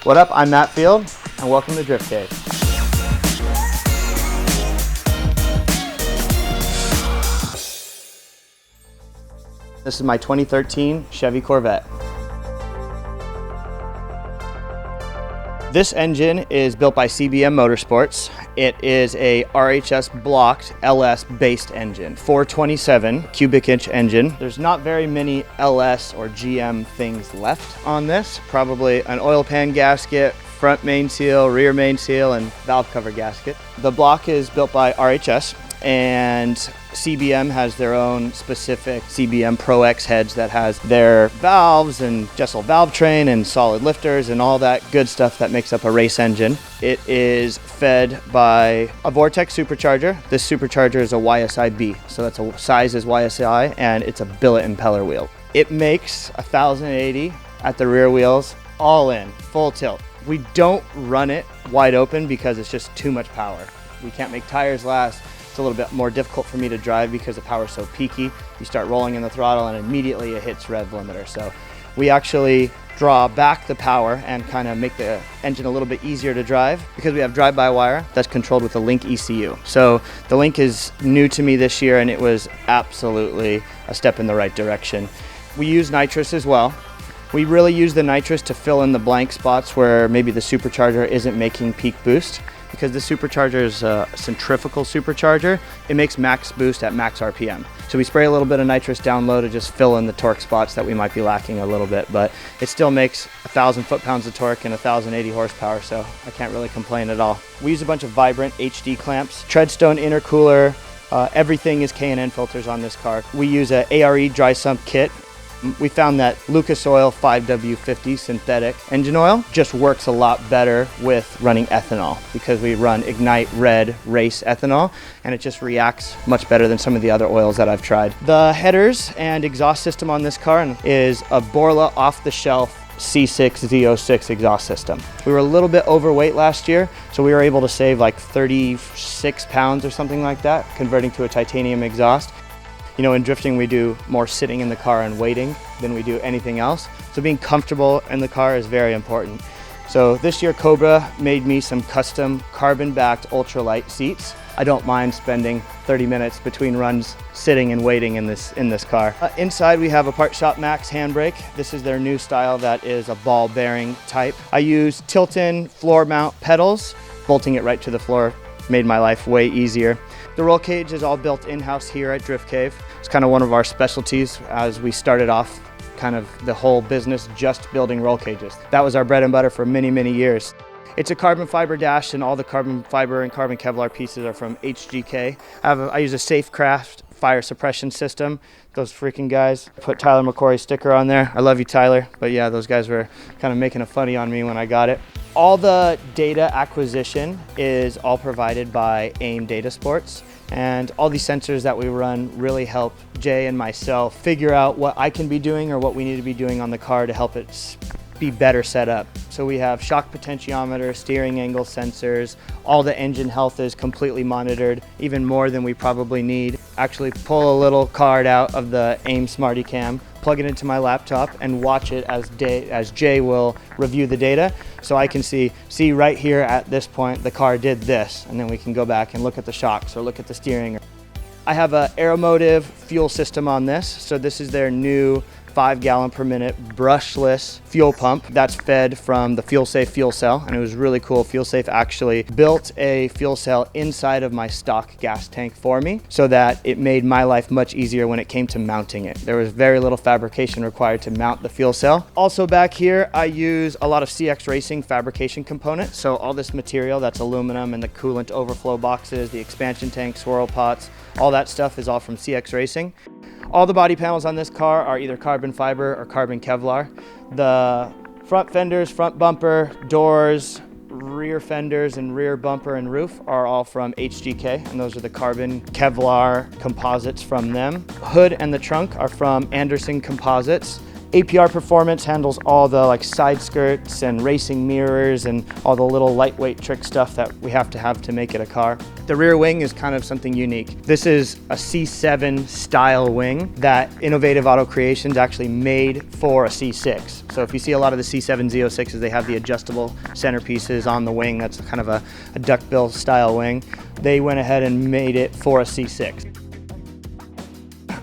What up, I'm Matt Field, and welcome to Drift Cave. This is my 2013 Chevy Corvette. This engine is built by CBM Motorsports. It is a RHS blocked LS based engine, 427 cubic inch engine. There's not very many LS or GM things left on this. Probably an oil pan gasket, front main seal, rear main seal, and valve cover gasket. The block is built by RHS, and CBM has their own specific CBM Pro X heads that has their valves and Jessel valve train and solid lifters and all that good stuff that makes up a race engine. It is fed by a Vortex supercharger. This supercharger is a YSI-B, so that's a size is YSI, and it's a billet impeller wheel. It makes 1,080 at the rear wheels, all in, full tilt. We don't run it wide open because it's just too much power. We can't make tires last. It's a little bit more difficult for me to drive because the power is so peaky. You start rolling in the throttle and immediately it hits rev limiter. So we actually draw back the power and kind of make the engine a little bit easier to drive because we have drive-by-wire that's controlled with a Link ECU. So the Link is new to me this year and it was absolutely a step in the right direction. We use nitrous as well. We really use the nitrous to fill in the blank spots where maybe the supercharger isn't making peak boost. Because the supercharger is a centrifugal supercharger, it makes max boost at max RPM. So we spray a little bit of nitrous down low to just fill in the torque spots that we might be lacking a little bit, but it still makes 1,000 foot-pounds of torque and 1,080 horsepower, so I can't really complain at all. We use a bunch of Vibrant HD clamps, Treadstone intercooler, everything is K&N filters on this car. We use a ARE dry sump kit. We found that Lucas Oil 5W50 synthetic engine oil just works a lot better with running ethanol because we run Ignite Red Race ethanol and it just reacts much better than some of the other oils that I've tried. The headers and exhaust system on this car is a Borla off-the-shelf C6 Z06 exhaust system. We were a little bit overweight last year, so we were able to save like 36 pounds or something like that, converting to a titanium exhaust. You know, in drifting, we do more sitting in the car and waiting than we do anything else. So being comfortable in the car is very important. So this year, Cobra made me some custom carbon-backed ultralight seats. I don't mind spending 30 minutes between runs sitting and waiting in this car. Inside, we have a Part Shop Max handbrake. This is their new style that is a ball bearing type. I use tilt-in floor mount pedals. Bolting it right to the floor made my life way easier. The roll cage is all built in-house here at Drift Cave. It's kind of one of our specialties as we started off kind of the whole business just building roll cages. That was our bread and butter for many, many years. It's a carbon fiber dash and all the carbon fiber and carbon Kevlar pieces are from HGK. I use a Safecraft fire suppression system. Those freaking guys put Tyler McCory's sticker on there. I love you, Tyler. But yeah, those guys were kind of making a funny on me when I got it. All the data acquisition is all provided by AIM Data Sports, and all these sensors that we run really help Jay and myself figure out what I can be doing or what we need to be doing on the car to help it be better set up. So we have shock potentiometer, steering angle sensors, all the engine health is completely monitored, even more than we probably need. Actually pull a little card out of the AIM Smarty Cam, plug it into my laptop and watch it as Jay will review the data. So I can see right here at this point, the car did this, and then we can go back and look at the shocks or look at the steering. I have a Aeromotive fuel system on this. So this is their new 5 gallon per minute brushless fuel pump that's fed from the FuelSafe fuel cell, and it was really cool. FuelSafe actually built a fuel cell inside of my stock gas tank for me so that it made my life much easier when it came to mounting it. There was very little fabrication required to mount the fuel cell. Also back here, I use a lot of CX Racing fabrication components. So all this material that's aluminum and the coolant overflow boxes, the expansion tank, swirl pots, all that stuff is all from CX Racing. All the body panels on this car are either carbon fiber or carbon Kevlar. The front fenders, front bumper, doors, rear fenders, and rear bumper and roof are all from HGK, and those are the carbon Kevlar composites from them. Hood and the trunk are from Anderson Composites. APR Performance handles all the like side skirts and racing mirrors and all the little lightweight trick stuff that we have to make it a car. The rear wing is kind of something unique. This is a C7 style wing that Innovative Auto Creations actually made for a C6. So if you see a lot of the C7 Z06s, they have the adjustable centerpieces on the wing. That's kind of a duckbill style wing. They went ahead and made it for a C6.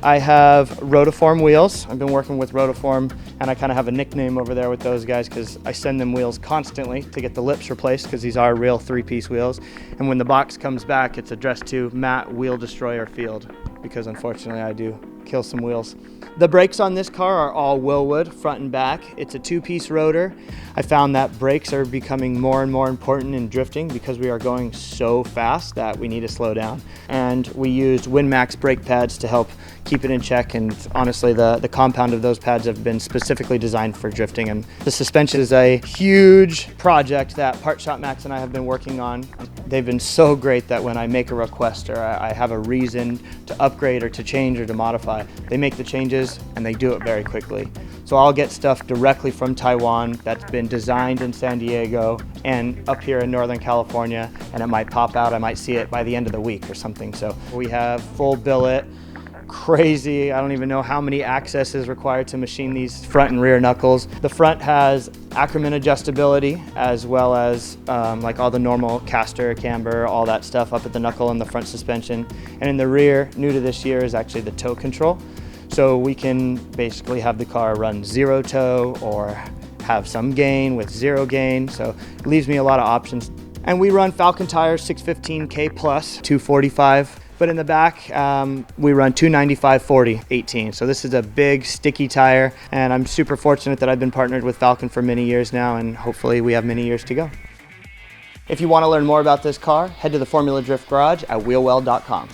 I have Rotiform wheels. I've been working with Rotiform, and I kind of have a nickname over there with those guys because I send them wheels constantly to get the lips replaced because these are real 3-piece wheels. And when the box comes back, it's addressed to Matt Wheel Destroyer Field because unfortunately I do kill some wheels. The brakes on this car are all Wheelwood, front and back. It's a 2-piece rotor. I found that brakes are becoming more and more important in drifting because we are going so fast that we need to slow down. And we used WinMax brake pads to help keep it in check, and honestly the compound of those pads have been specifically designed for drifting. And the suspension is a huge project that Part Shop Max and I have been working on. They've been so great that when I make a request or I have a reason to upgrade or to change or to modify, they make the changes and they do it very quickly. So I'll get stuff directly from Taiwan that's been designed in San Diego and up here in Northern California, and it might pop out, I might see it by the end of the week or something. So we have full billet, crazy, I don't even know how many accesses required to machine these front and rear knuckles. The front has Ackerman adjustability as well as like all the normal caster, camber, all that stuff up at the knuckle and the front suspension. And in the rear, new to this year, is actually the toe control. So we can basically have the car run 0 toe or have some gain with 0 gain. So it leaves me a lot of options. And we run Falcon tires 615K plus 245. But in the back, we run 295/40/18. So this is a big sticky tire, and I'm super fortunate that I've been partnered with Falcon for many years now, and hopefully we have many years to go. If you want to learn more about this car, head to the Formula Drift Garage at wheelwell.com.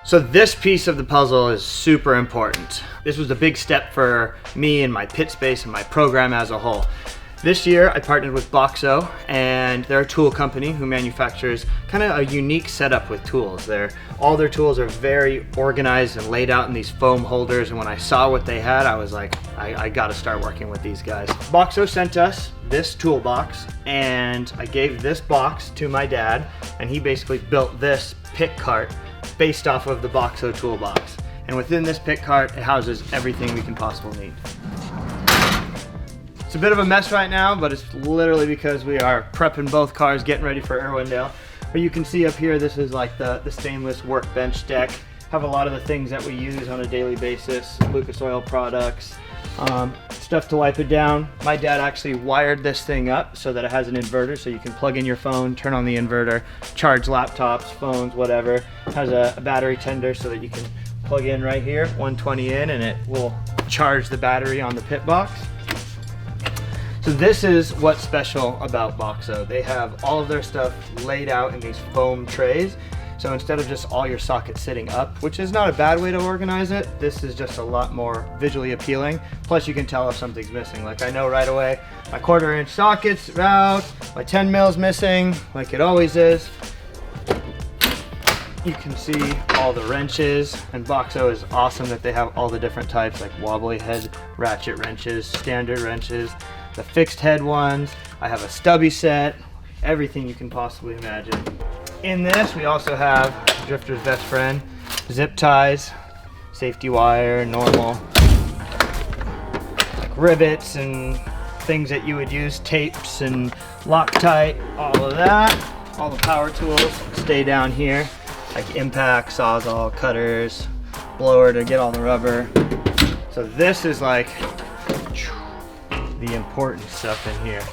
So this piece of the puzzle is super important. This was a big step for me and my pit space and my program as a whole. This year I partnered with Boxo, and they're a tool company who manufactures kind of a unique setup with tools. All their tools are very organized and laid out in these foam holders, and when I saw what they had, I was like, I gotta start working with these guys. Boxo sent us this toolbox, and I gave this box to my dad, and he basically built this pit cart based off of the Boxo toolbox. And within this pit cart, it houses everything we can possibly need. It's a bit of a mess right now, but it's literally because we are prepping both cars, getting ready for Irwindale. But you can see up here, this is like the stainless workbench deck. Have a lot of the things that we use on a daily basis, Lucas Oil products, stuff to wipe it down. My dad actually wired this thing up so that it has an inverter, so you can plug in your phone, turn on the inverter, charge laptops, phones, whatever. It has a battery tender so that you can plug in right here, 120 in, and it will charge the battery on the pit box. So this is what's special about Boxo. They have all of their stuff laid out in these foam trays. So instead of just all your sockets sitting up, which is not a bad way to organize it, this is just a lot more visually appealing. Plus you can tell if something's missing. Like I know right away, my 1/4 inch socket's out, my 10 mil's missing, like it always is. You can see all the wrenches, and Boxo is awesome that they have all the different types, like wobbly head ratchet wrenches, standard wrenches, the fixed head ones. I have a stubby set, everything you can possibly imagine. In this, we also have Drifter's best friend, zip ties, safety wire, normal, like rivets and things that you would use, tapes and Loctite, all of that. All the power tools stay down here, like impact, sawzall, cutters, blower to get all the rubber. So this is like the important stuff in here.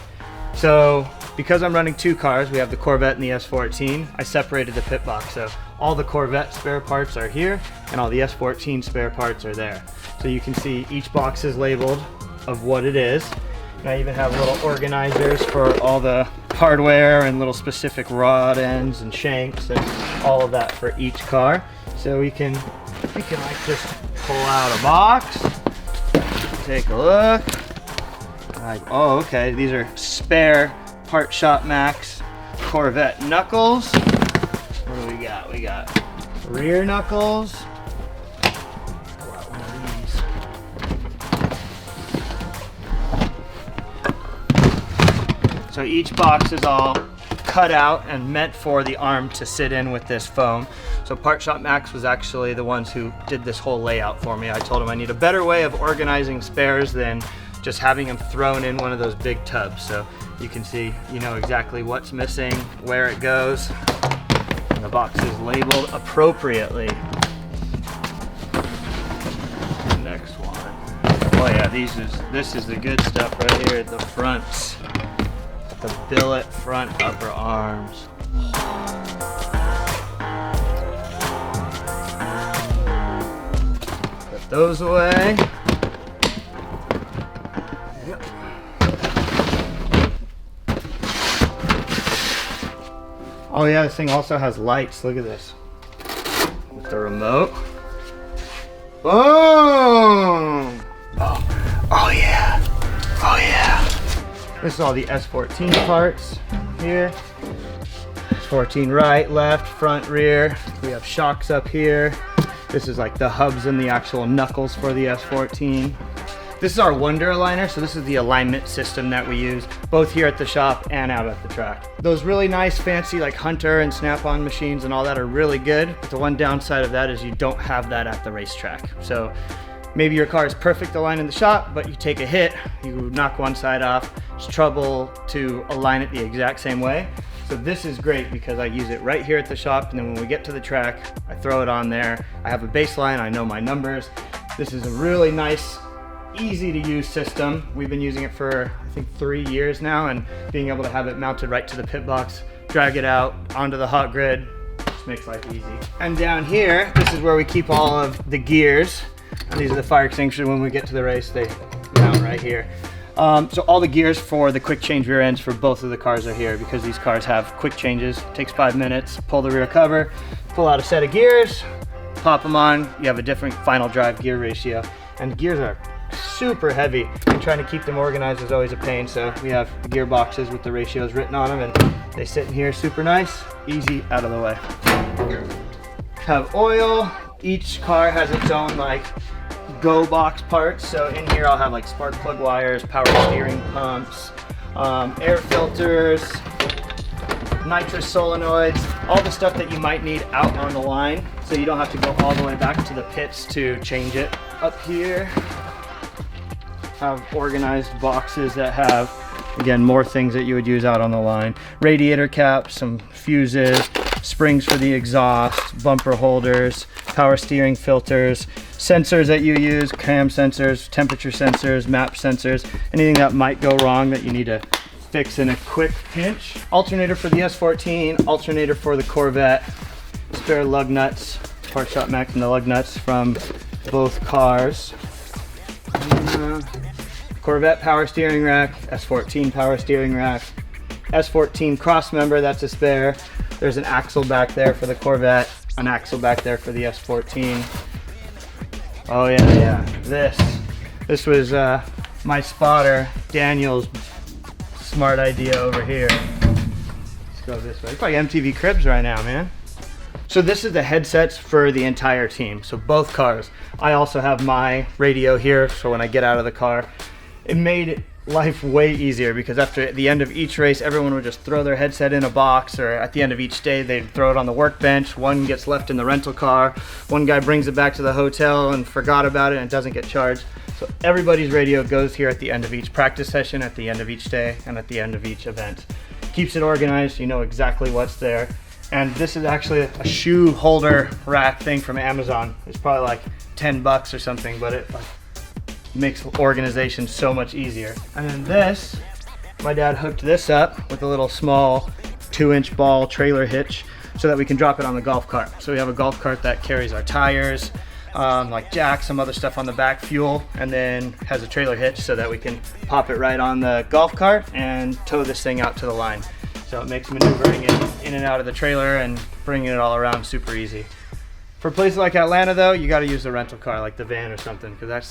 So because I'm running 2 cars, we have the Corvette and the S14, I separated the pit box. So all the Corvette spare parts are here and all the S14 spare parts are there. So you can see each box is labeled of what it is. And I even have little organizers for all the hardware and little specific rod ends and shanks and all of that for each car. So we can like just pull out a box, take a look. Like, oh, okay, these are spare Part Shop Max Corvette knuckles. What do we got? We got rear knuckles. Pull out one of these. So each box is all cut out and meant for the arm to sit in with this foam. So Part Shop Max was actually the ones who did this whole layout for me. I told them I need a better way of organizing spares than just having them thrown in one of those big tubs. So you can see, you know exactly what's missing, where it goes, and the box is labeled appropriately. The next one. Oh yeah, this is the good stuff right here, the fronts. The billet front upper arms. Put those away. Yep. Oh yeah, this thing also has lights. Look at this. With the remote. Boom! Oh yeah. Oh yeah. This is all the S14 parts here. S14 right, left, front, rear. We have shocks up here. This is like the hubs and the actual knuckles for the S14. This is our Wonder Aligner, so this is the alignment system that we use both here at the shop and out at the track. Those really nice fancy like Hunter and Snap-on machines and all that are really good, but the one downside of that is you don't have that at the racetrack. So maybe your car is perfect aligned in the shop, but you take a hit, you knock one side off, it's trouble to align it the exact same way. So this is great because I use it right here at the shop, and then when we get to the track, I throw it on there. I have a baseline, I know my numbers. This is a really nice, easy to use system. We've been using it for, I think, 3 years now, and being able to have it mounted right to the pit box, drag it out onto the hot grid, just makes life easy. And down here, this is where we keep all of the gears. And these are the fire extinguishers. When we get to the race, they mount right here. So all the gears for the quick change rear ends for both of the cars are here because these cars have quick changes. It takes 5 minutes, pull the rear cover, pull out a set of gears, pop them on, you have a different final drive gear ratio. And gears are super heavy, and trying to keep them organized is always a pain. So we have the gear boxes with the ratios written on them, and they sit in here super nice, easy, out of the way. Have oil. Each car has its own like go box parts. So in here I'll have like spark plug wires, power steering pumps, air filters, nitrous solenoids, all the stuff that you might need out on the line, so you don't have to go all the way back to the pits to change it. Up here have organized boxes that have, again, more things that you would use out on the line. Radiator caps, some fuses, springs for the exhaust, bumper holders, power steering filters, sensors that you use, cam sensors, temperature sensors, map sensors, anything that might go wrong that you need to fix in a quick pinch. Alternator for the S14, alternator for the Corvette, spare lug nuts, Part Shop Max and the lug nuts from both cars. Corvette power steering rack, S14 power steering rack, S14 cross member, that's a spare. There's an axle back there for the Corvette, an axle back there for the S14. Oh yeah. This was my spotter, Daniel's smart idea over here. Let's go this way. It's like MTV Cribs right now, man. So this is the headsets for the entire team, so both cars. I also have my radio here, so when I get out of the car, it made life way easier because after the end of each race, everyone would just throw their headset in a box, or at the end of each day, they'd throw it on the workbench. One gets left in the rental car. One guy brings it back to the hotel and forgot about it and it doesn't get charged. So everybody's radio goes here at the end of each practice session, at the end of each day, and at the end of each event. Keeps it organized, you know exactly what's there. And this is actually a shoe holder rack thing from Amazon. It's probably like 10 bucks or something, but it makes organization so much easier. And then this, my dad hooked this up with a little small 2-inch ball trailer hitch so that we can drop it on the golf cart. So we have a golf cart that carries our tires, like jacks, some other stuff on the back, fuel, and then has a trailer hitch so that we can pop it right on the golf cart and tow this thing out to the line. So it makes maneuvering it in and out of the trailer and bringing it all around super easy. For places like Atlanta though, you gotta use the rental car, like the van or something, because that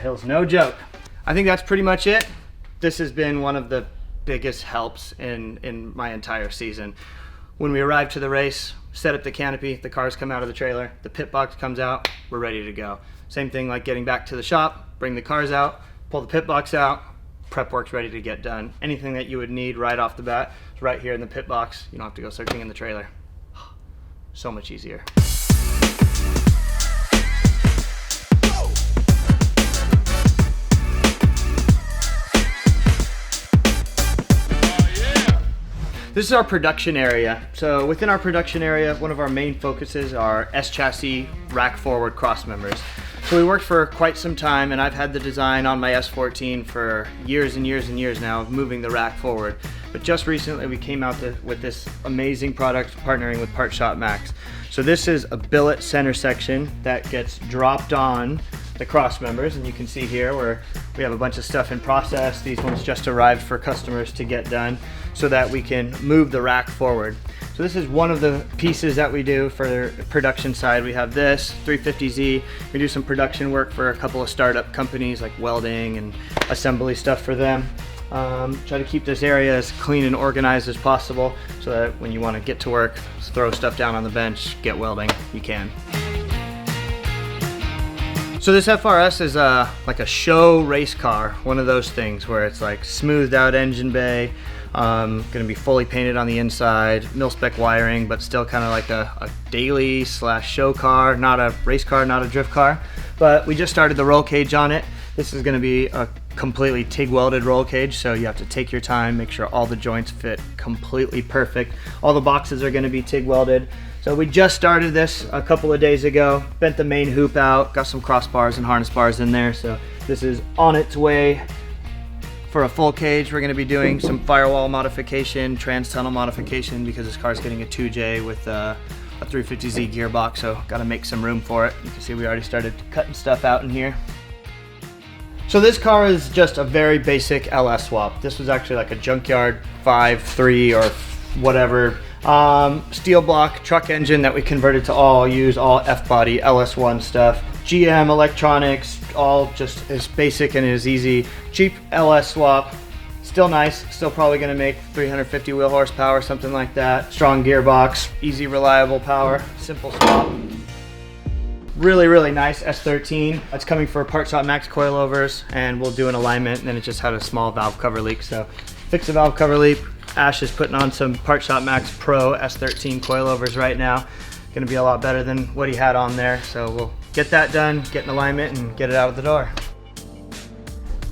hill's no joke. I think that's pretty much it. This has been one of the biggest helps in my entire season. When we arrive to the race, set up the canopy, the cars come out of the trailer, the pit box comes out, we're ready to go. Same thing like getting back to the shop, bring the cars out, pull the pit box out, prep work's ready to get done. Anything that you would need right off the bat is right here in the pit box. You don't have to go searching in the trailer. So much easier. This is our production area. So within our production area, one of our main focuses are S-chassis rack forward cross members. So we worked for quite some time, and I've had the design on my S14 for years and years and years now of moving the rack forward. But just recently we came out with this amazing product partnering with Part Shop Max. So this is a billet center section that gets dropped on the cross members, and you can see here where we have a bunch of stuff in process. These ones just arrived for customers to get done so that we can move the rack forward. So this is one of the pieces that we do for the production side. We have this 350Z. We do some production work for a couple of startup companies like welding and assembly stuff for them. Try to keep this area as clean and organized as possible so that when you want to get to work, throw stuff down on the bench, get welding, you can. So this FRS is like a show race car, one of those things where it's like smoothed out engine bay, gonna be fully painted on the inside, mil-spec wiring, but still kind of like a daily slash show car, not a race car, not a drift car. But we just started the roll cage on it. This is gonna be a completely TIG welded roll cage, so you have to take your time, make sure all the joints fit completely perfect. All the boxes are gonna be TIG welded. So we just started this a couple of days ago, bent the main hoop out, got some crossbars and harness bars in there. So this is on its way for a full cage. We're gonna be doing some firewall modification, trans tunnel modification, because this car's getting a 2J with a 350Z gearbox, so gotta make some room for it. You can see we already started cutting stuff out in here. So this car is just a very basic LS swap. This was actually like a junkyard 5.3 or whatever. Steel block truck engine that we converted to use all F-body LS1 stuff. GM electronics, all just as basic and as easy. Cheap LS swap, still nice, still probably gonna make 350 wheel horsepower, something like that. Strong gearbox, easy reliable power, simple swap. Really, really nice S13. It's coming for Part Shop Max coilovers, and we'll do an alignment, and then it just had a small valve cover leak, so fix the valve cover leak. Ash is putting on some Part Shop Max Pro S13 coilovers right now. Gonna be a lot better than what he had on there, so we'll get that done, get an alignment, and get it out of the door.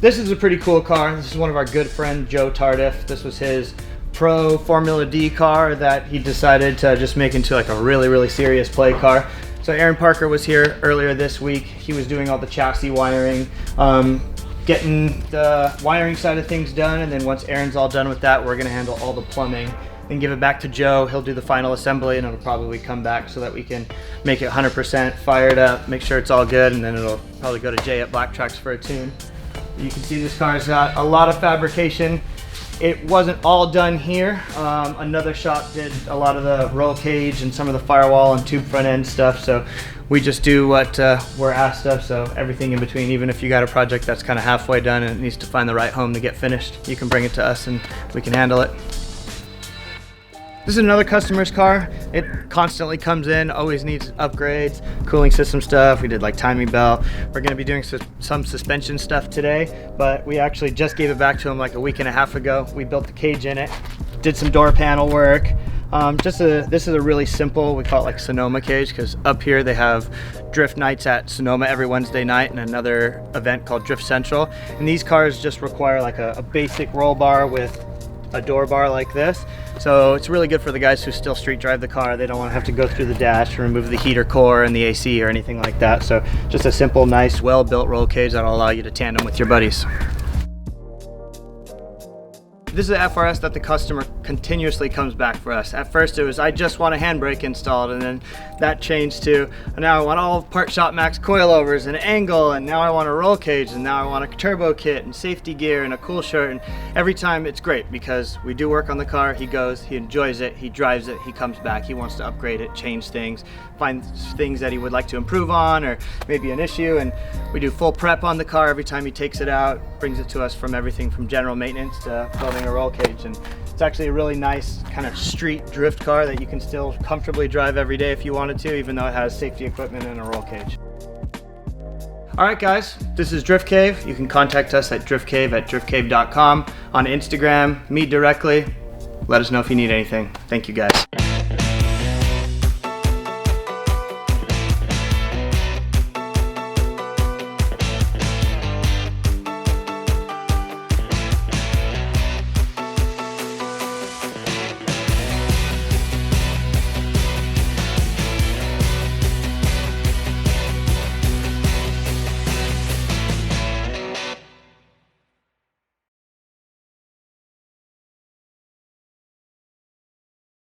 This is a pretty cool car. This is one of our good friend Joe Tardif. This was his Pro Formula D car that he decided to just make into like a really, really serious play car. So Aaron Parker was here earlier this week. He was doing all the chassis wiring, getting the wiring side of things done, and then once Aaron's all done with that, we're gonna handle all the plumbing and give it back to Joe. He'll do the final assembly, and it'll probably come back so that we can make it 100% fired up, make sure it's all good, and then it'll probably go to Jay at Black Tracks for a tune. You can see this car's got a lot of fabrication. It wasn't all done here. Another shop did a lot of the roll cage and some of the firewall and tube front end stuff, so we just do what we're asked of, so everything in between. Even if you got a project that's kind of halfway done and it needs to find the right home to get finished, you can bring it to us and we can handle it. This is another customer's car. It constantly comes in, always needs upgrades, cooling system stuff. We did like timing belt. We're gonna be doing some suspension stuff today, but we actually just gave it back to him like a week and a half ago. We built the cage in it, did some door panel work. This is a really simple, we call it like Sonoma cage, because up here they have drift nights at Sonoma every Wednesday night and another event called Drift Central. And these cars just require like a basic roll bar with a door bar like this. So it's really good for the guys who still street drive the car. They don't want to have to go through the dash and remove the heater core and the AC or anything like that. So just a simple, nice, well-built roll cage that'll allow you to tandem with your buddies. This is an FRS that the customer continuously comes back for us. At first it was, I just want a handbrake installed, and then that changed to, now I want all Part Shop Max coilovers and angle, and now I want a roll cage, and now I want a turbo kit and safety gear and a cool shirt. And every time it's great because we do work on the car, he goes, he enjoys it, he drives it, he comes back, he wants to upgrade it, change things, find things that he would like to improve on or maybe an issue, and we do full prep on the car every time he takes it out, brings it to us from everything from general maintenance to building and a roll cage, and it's actually a really nice kind of street drift car that you can still comfortably drive every day if you wanted to, even though it has safety equipment and a roll cage. All right, guys, this is Drift Cave. You can contact us at driftcave@driftcave.com, on Instagram, me directly. Let us know if you need anything. Thank you, guys.